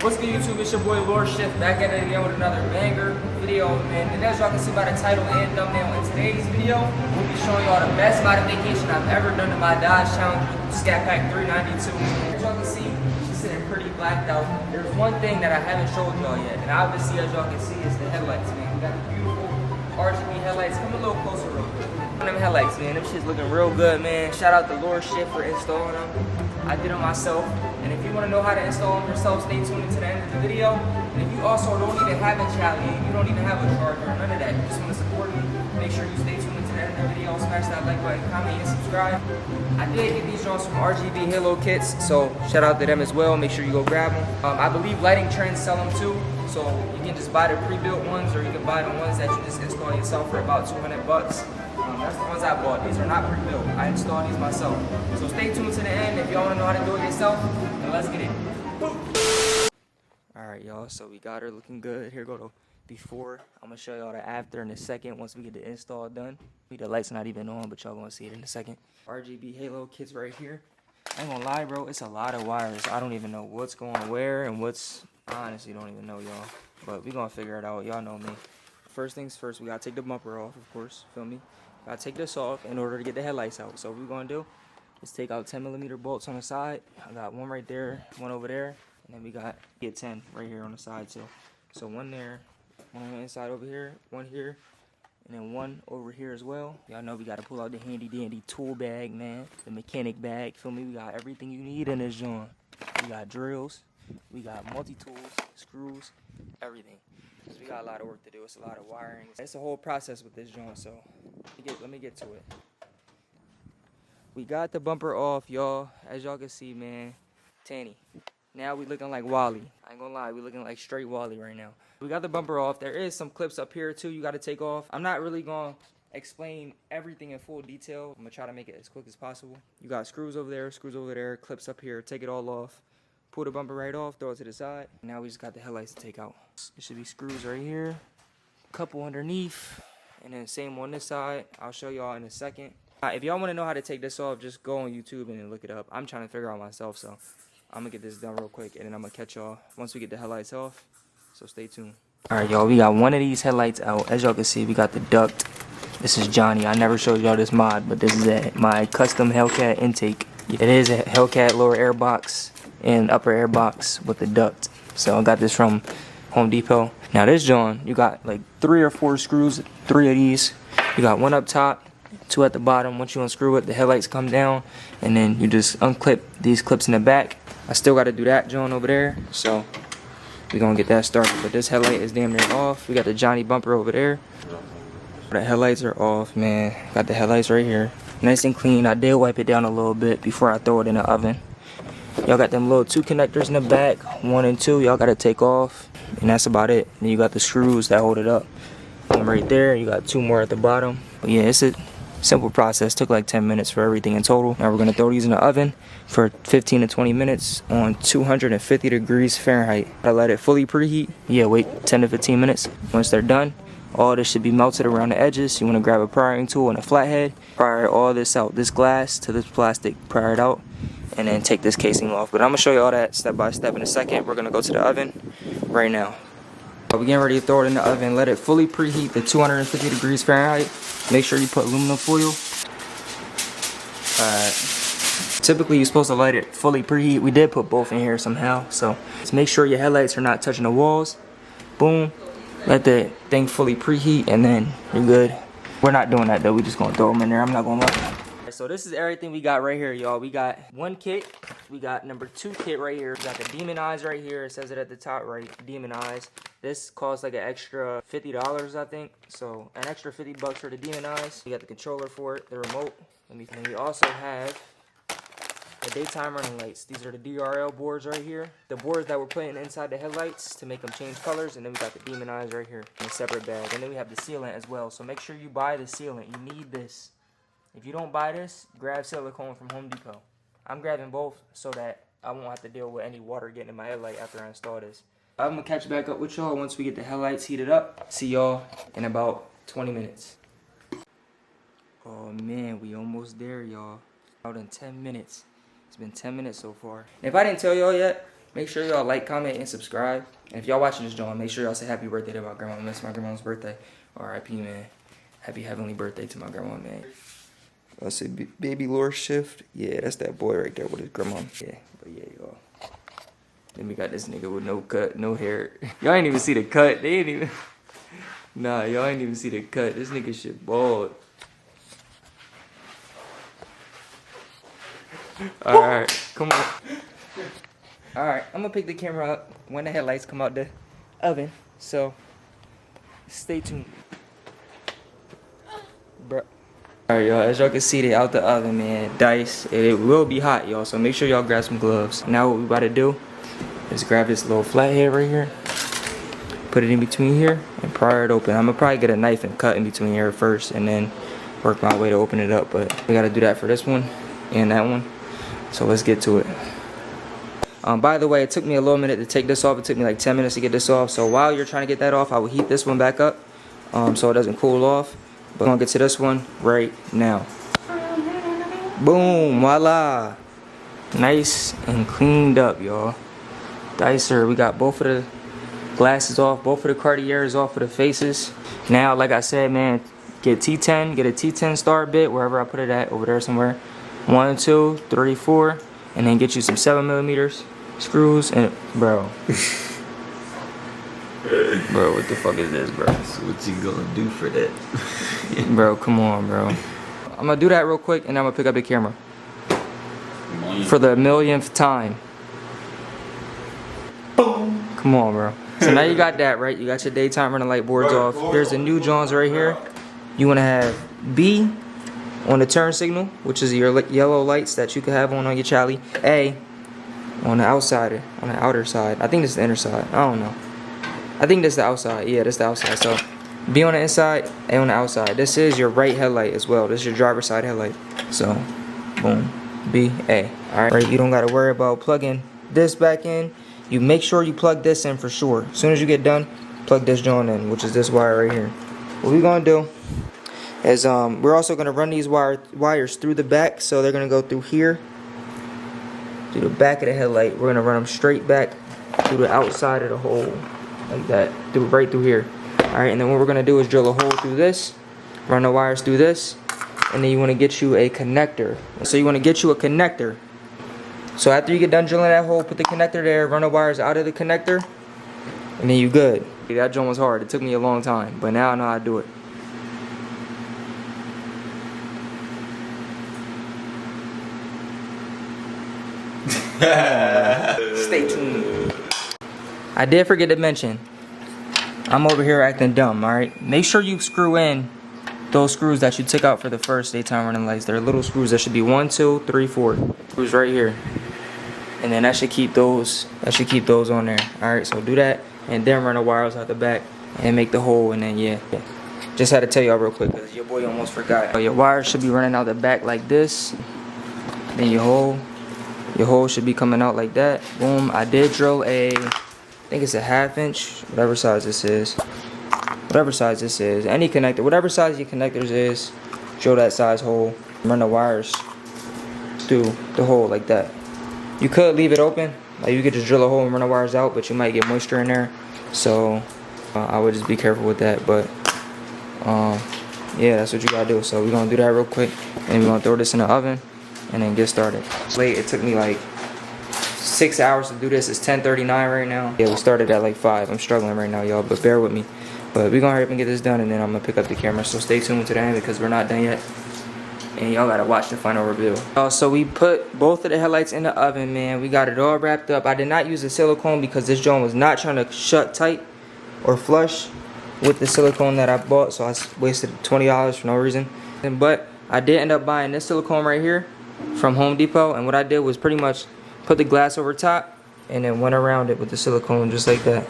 What's good, YouTube? It's your boy lorShift back at it again with another banger video, man. And as y'all can see by the title and thumbnail, in today's video, we'll be showing y'all the best modification I've ever done to my Dodge Challenger Scat Pack 392. As y'all can see, she's sitting pretty blacked out. There's one thing that I haven't showed y'all yet, and obviously, as y'all can see, is the headlights, man. We got the beautiful RGB headlights. Come a little closer, real quick. Them headlights, man. Them shit's looking real good, man. Shout out to lorShift for installing them. I did them myself. And if you want to know how to install them yourself, stay tuned to the end of the video. And if you also don't even have a Challenger, you don't even have a charger, none of that, you just want to support me, make sure you stay tuned to the end of the video. Smash that like button, comment, and subscribe. I did get these joints from RGB Halo kits, so shout out to them as well. Make sure you go grab them. I believe Lighting Trends sell them too. So you can just buy the pre-built ones, or you can buy the ones that you just install yourself for about 200 bucks. That's the ones I bought. These are not pre-built. I installed these myself. So stay tuned to the end if y'all want to know how to do it yourself. And let's get it. Alright, y'all. So we got her looking good. Here go the before. I'm going to show y'all the after in a second once we get the install done. The light's not even on, but y'all going to see it in a second. RGB Halo kits right here. I ain't going to lie, bro. It's a lot of wires. I don't even know what's going where and what's... I honestly don't even know, y'all. But we going to figure it out. Y'all know me. First things first, we got to take the bumper off, of course. Feel me? Gotta take this off in order to get the headlights out. So what we're gonna do is take out 10mm bolts on the side. I got one right there, one over there, and then we got 10 right here on the side too. So one there, one on the inside over here, one here, and then one over here as well. Y'all know we gotta pull out the handy dandy tool bag, man, the mechanic bag. Feel me? We got everything you need in this joint. We got drills, we got multi-tools, screws, everything. We got a lot of work to do. It's a lot of wiring. It's a whole process with this joint, so let me get to it. We got the bumper off, y'all. As y'all can see, man, Tanny. Now we looking like Wally. I ain't gonna lie, we looking like straight Wally right now. We got the bumper off. There is some clips up here too you got to take off. I'm not really gonna explain everything in full detail. I'm gonna try to make it as quick as possible. You got screws over there, clips up here. Take it all off. Pull the bumper right off, throw it to the side. Now we just got the headlights to take out. There should be screws right here, a couple underneath, and then same on this side. I'll show y'all in a second. If y'all want to know how to take this off, just go on YouTube and look it up. I'm trying to figure out myself, so I'm gonna get this done real quick, and then I'm gonna catch y'all once we get the headlights off. So stay tuned. All right, y'all, we got one of these headlights out. As y'all can see, we got the duct. This is Johnny. I never showed y'all this mod, but this is my custom Hellcat intake. It is a Hellcat lower air box and upper air box with the duct. So I got this from Home Depot. Now this joint, you got like 3 or 4 screws, 3 of these. You got one up top, 2 at the bottom. Once you unscrew it, the headlights come down, and then you just unclip these clips in the back. I still got to do that joint over there, so we're gonna get that started. But this headlight is damn near off. We got the Johnny bumper over there. The headlights are off, man. Got the headlights right here, nice and clean. I did wipe it down a little bit before I throw it in the oven. Y'all got them little 2 connectors in the back, 1 and 2. Y'all gotta take off, and that's about it. Then you got the screws that hold it up. One right there. You got 2 more at the bottom. But yeah, it's a simple process. Took like 10 minutes for everything in total. Now we're gonna throw these in the oven for 15 to 20 minutes on 250 degrees Fahrenheit. I let it fully preheat. Yeah, wait 10 to 15 minutes. Once they're done, all this should be melted around the edges. You wanna grab a prying tool and a flathead. Pry all this out, this glass to this plastic, pry it out, and then take this casing off. But I'm gonna show you all that step by step in a second. We're gonna go to the oven right now. We're getting ready to throw it in the oven. Let it fully preheat to 250 degrees Fahrenheit. Make sure you put aluminum foil. Typically you're supposed to let it fully preheat. We did put both in here somehow. So just make sure your headlights are not touching the walls. Boom. Let the thing fully preheat, and then you're good. We're not doing that though. We're just gonna throw them in there. I'm not gonna lie. So this is everything we got right here, y'all. We got 1 kit. We got number 2 kit right here. We got the Demon Eyes right here. It says it at the top right, Demon Eyes. This costs like an extra $50, I think. So an extra 50 bucks for the Demon Eyes. We got the controller for it, the remote. And we also have the daytime running lights. These are the DRL boards right here. The boards that we're putting inside the headlights to make them change colors. And then we got the Demon Eyes right here in a separate bag. And then we have the sealant as well. So make sure you buy the sealant. You need this. If you don't buy this, grab silicone from Home Depot. I'm grabbing both so that I won't have to deal with any water getting in my headlight after I install this. I'm going to catch back up with y'all once we get the headlights heated up. See y'all in about 20 minutes. Oh man, we almost there, y'all. Out in 10 minutes. It's been 10 minutes so far. If I didn't tell y'all yet, Make sure y'all like, comment, and subscribe. And if y'all watching this joint, make sure y'all say happy birthday to my grandma. It's my grandma's birthday. R.I.P. man. Happy heavenly birthday to my grandma, man. Let's say baby lorShift. Yeah, that's that boy right there with his grandma. Yeah, but yeah, y'all. Then we got this nigga with no cut, no hair. Y'all ain't even see the cut. They ain't even. Nah, y'all ain't even see the cut. This nigga shit bald. Alright, come on. Alright, I'm gonna pick the camera up when the headlights come out the oven. So, stay tuned. Bruh. Alright, y'all, as y'all can see, they out the oven, man. Dice. It will be hot, y'all, so make sure y'all grab some gloves. Now what we about to do is grab this little flathead right here. Put it in between here and pry it open. I'm gonna probably get a knife and cut in between here first and then work my way to open it up. But we gotta do that for this one and that one. So let's get to it. By the way, it took me a little minute to take this off. It took me like 10 minutes to get this off. So while you're trying to get that off, I will heat this one back up so it doesn't cool off. But I'm gonna get to this one right now. Boom, voila. Nice and cleaned up, y'all. Dicer, we got both of the glasses off, both of the Cartiers off of the faces. Now, like I said, man, get T10, get a T10 star bit, wherever I put it at, over there somewhere. 1, 2, 3, 4, and then get you some 7mm screws and bro. Bro, what the fuck is this, bro? So what you gonna do for that? Bro, come on, bro. I'm gonna do that real quick and I'm gonna pick up the camera. For the millionth time. Boom. Come on, bro. So now you got that, right? You got your daytime running light boards off. There's the new Johns right here. You wanna have B on the turn signal, which is your yellow lights that you could have on your Charlie. A on the outside, on the outer side. I think this is the inner side. I don't know. I think this is the outside. Yeah, this is the outside. So B on the inside, A on the outside. This is your right headlight as well. This is your driver's side headlight. So boom, B, A. All right, you don't gotta worry about plugging this back in. You make sure you plug this in for sure. As soon as you get done, plug this joint in, which is this wire right here. What we're gonna do is we're also gonna run these wires through the back, so they're gonna go through here, through the back of the headlight. We're gonna run them straight back through the outside of the hole, like that, right through here. All right, and then what we're gonna do is drill a hole through this, run the wires through this, and then you wanna get you a connector. So you wanna get you a connector. So after you get done drilling that hole, put the connector there, run the wires out of the connector, and then you good. That joint was hard. It took me a long time, but now I know how to do it. Stay tuned. I did forget to mention, I'm over here acting dumb, alright? Make sure you screw in those screws that you took out for the first daytime running lights. They're little screws. That should be 1, 2, 3, 4 screws right here. And then that should keep those on there. Alright, so do that and then run the wires out the back and make the hole, and then yeah. Just had to tell y'all real quick because your boy almost forgot. So your wires should be running out the back like this. Then your hole should be coming out like that. Boom. I did drill I think it's a 1/2 inch, whatever size this is. Whatever size this is. Any connector, whatever size your connectors is, drill that size hole. Run the wires through the hole like that. You could leave it open. Like you could just drill a hole and run the wires out, but you might get moisture in there. So I would just be careful with that. But yeah, that's what you gotta do. So we're gonna do that real quick. And we're gonna throw this in the oven and then get started. Late, it took me like 6 hours to do this. It's 10:39 right now. Yeah, we started at like 5. I'm struggling right now, y'all, but bear with me. But we're gonna hurry up and get this done, and then I'm gonna pick up the camera. So stay tuned to the end because we're not done yet. And y'all gotta watch the final review. So we put both of the headlights in the oven, man. We got it all wrapped up. I did not use the silicone because this joint was not trying to shut tight or flush with the silicone that I bought. So I wasted $20 for no reason. But I did end up buying this silicone right here from Home Depot. And what I did was pretty much put the glass over top and then went around it with the silicone just like that.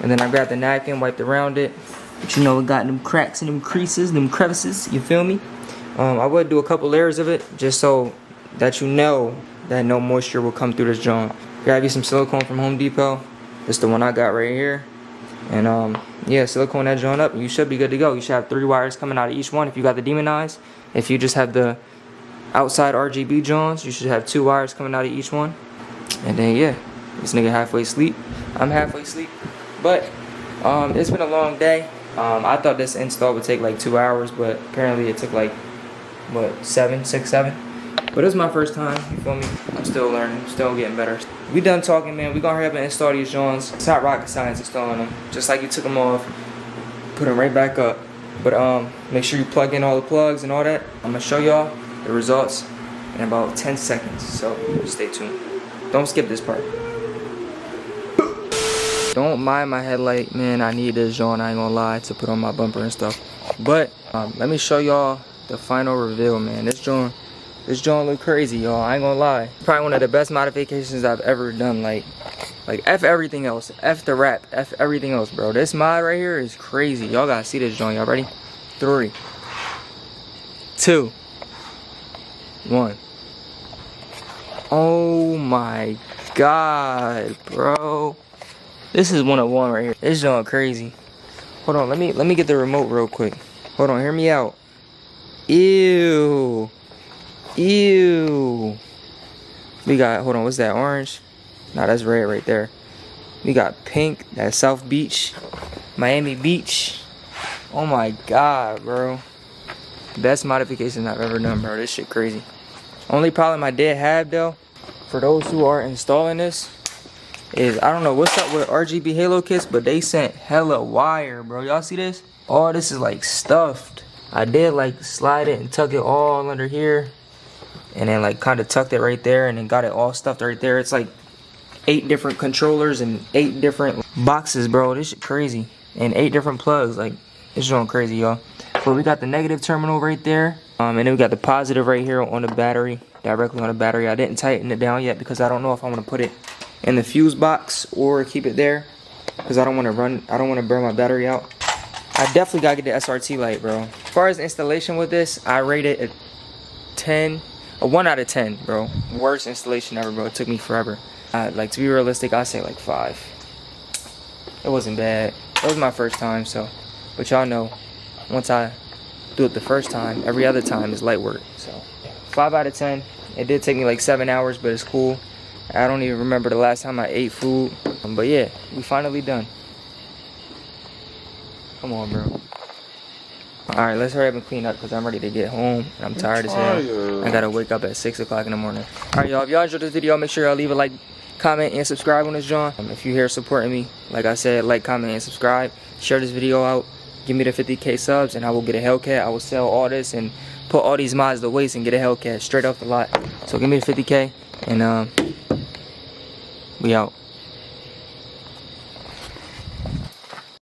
And then I grabbed the napkin, wiped around it. But you know, it got them cracks and them creases, them crevices, you feel me? I would do a couple layers of it just so that you know that no moisture will come through this joint. Grab you some silicone from Home Depot. This is the one I got right here. And yeah, silicone that joint up and you should be good to go. You should have 3 wires coming out of each one if you got the demonized. If you just have the outside RGB joints, you should have 2 wires coming out of each one. And then yeah, this nigga halfway asleep. I'm halfway asleep. But it's been a long day. I thought this install would take like 2 hours, but apparently it took like what, 7. But it was my first time, you feel me? I'm still learning, still getting better. We done talking, man. We gonna hurry up and install these joints. It's not rocket science installing them. Just like you took them off, put them right back up. But make sure you plug in all the plugs and all that. I'm gonna show y'all the results in about 10 seconds. So stay tuned. Don't skip this part. Don't mind my headlight, man. I need this joint, I ain't gonna lie, to put on my bumper and stuff. But let me show y'all the final reveal, man. This joint look crazy, y'all. I ain't gonna lie. Probably one of the best modifications I've ever done. Like F everything else. F the wrap. F everything else, bro. This mod right here is crazy. Y'all gotta see this joint. Y'all ready? 3, 2, 1. Oh my god, bro. This is 101 right here. This joint crazy. Hold on, let me get the remote real quick. Hold on, hear me out. Ew. Ew. We got, hold on, what's that, orange? Nah, that's red right there. We got pink, that's South Beach, Miami Beach. Oh my god, bro. Best modification I've ever done, bro. This shit crazy. Only problem I did have, though, for those who are installing this, is I don't know what's up with RGB Halo kits, but they sent hella wire, bro. Y'all see this? All this is like stuffed. I did like slide it and tuck it all under here, and then like kind of tucked it right there, and then got it all stuffed right there. It's like 8 different controllers and 8 different boxes, bro. This shit crazy. And 8 different plugs. Like, it's going crazy, y'all. But we got the negative terminal right there, and then we got the positive right here on the battery, directly on the battery. I didn't tighten it down yet because I don't know if I want to put it in the fuse box or keep it there, because I don't want to burn my battery out. I definitely gotta get the SRT light, bro. As far as installation with this, I rate it a 1 out of 10, bro. Worst installation ever, bro. It took me forever. Like, to be realistic, I say like 5. It wasn't bad. It was my first time, so. But y'all know, once I do it the first time, every other time is light work. So 5 out of 10. It did take me like 7 hours, but it's cool. I don't even remember the last time I ate food. But yeah, we finally done. Come on, bro. Alright, let's hurry up and clean up because I'm ready to get home. I'm tired as hell. I gotta wake up at 6 o'clock in the morning. Alright, y'all. If y'all enjoyed this video, make sure y'all leave a like, comment, and subscribe on this John. If you're here supporting me, like I said, like, comment, and subscribe. Share this video out. Give me the 50K subs, and I will get a Hellcat. I will sell all this and put all these mods to waste and get a Hellcat straight off the lot. So give me the 50K, and we out.